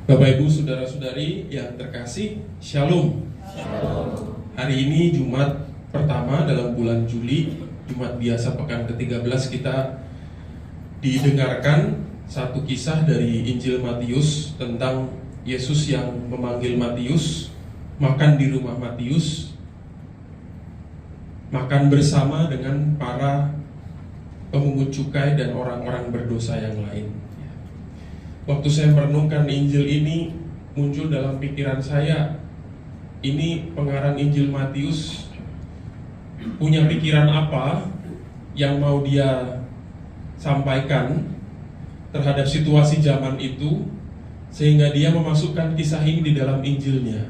Bapak Ibu Saudara-saudari yang terkasih, Shalom. Hari ini Jumat pertama dalam bulan Juli, Jumat biasa pekan ke-13, kita didengarkan satu kisah dari Injil Matius tentang Yesus yang memanggil Matius, makan di rumah Matius, makan bersama dengan para pemungut cukai dan orang-orang berdosa yang lain. Waktu saya merenungkan Injil ini, muncul dalam pikiran saya, ini pengarang Injil Matius punya pikiran apa yang mau dia sampaikan terhadap situasi zaman itu, sehingga dia memasukkan kisah ini di dalam Injilnya.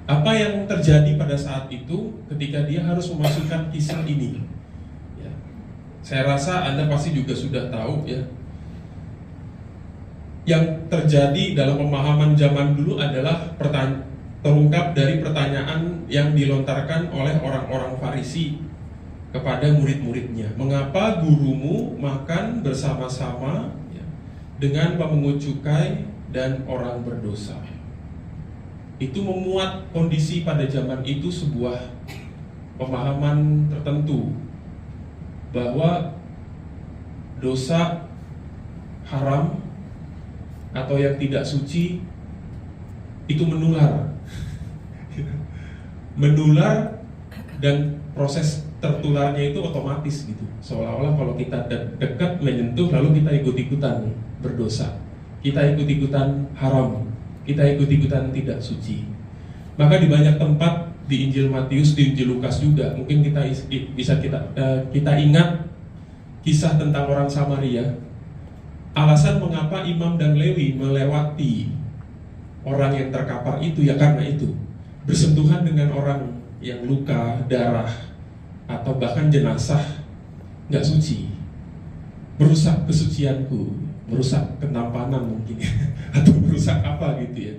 Apa yang terjadi pada saat itu ketika dia harus memasukkan kisah ini? Ya, saya rasa Anda pasti juga sudah tahu ya. Yang terjadi dalam pemahaman zaman dulu adalah terungkap dari pertanyaan yang dilontarkan oleh orang-orang Farisi kepada murid-muridnya. Mengapa gurumu makan bersama-sama dengan pemungut cukai dan orang berdosa? Itu memuat kondisi pada zaman itu sebuah pemahaman tertentu bahwa dosa haram atau yang tidak suci itu menular dan proses tertularnya itu otomatis gitu, seolah-olah kalau kita dekat menyentuh lalu kita ikut-ikutan berdosa, kita ikut-ikutan haram, kita ikut-ikutan tidak suci. Maka di banyak tempat di Injil Matius, di Injil Lukas juga mungkin kita ingat kisah tentang orang Samaria. Alasan mengapa Imam dan Lewi melewati orang yang terkapar itu ya karena itu, bersentuhan dengan orang yang luka, darah, atau bahkan jenazah nggak suci, merusak kesucianku, merusak ketampanan mungkin atau merusak apa gitu ya.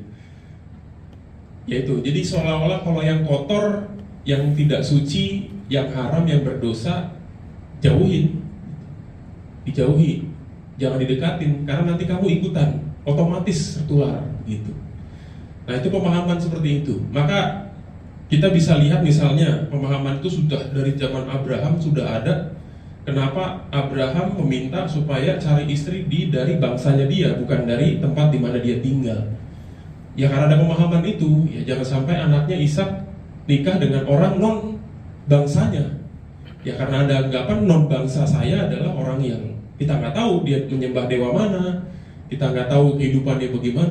Yaitu, jadi seolah-olah kalau yang kotor, yang tidak suci, yang haram, yang berdosa, dijauhi. Jangan didekatin, karena nanti kamu ikutan, otomatis tertular gitu. Nah itu pemahaman seperti itu. Maka kita bisa lihat misalnya pemahaman itu sudah dari zaman Abraham sudah ada. Kenapa Abraham meminta supaya cari istri dari bangsanya dia, bukan dari tempat di mana dia tinggal? Ya karena ada pemahaman itu, ya jangan sampai anaknya Ishak nikah dengan orang non bangsanya. Ya karena ada anggapan non bangsa saya adalah orang yang kita nggak tahu dia menyembah dewa mana, kita nggak tahu kehidupannya bagaimana.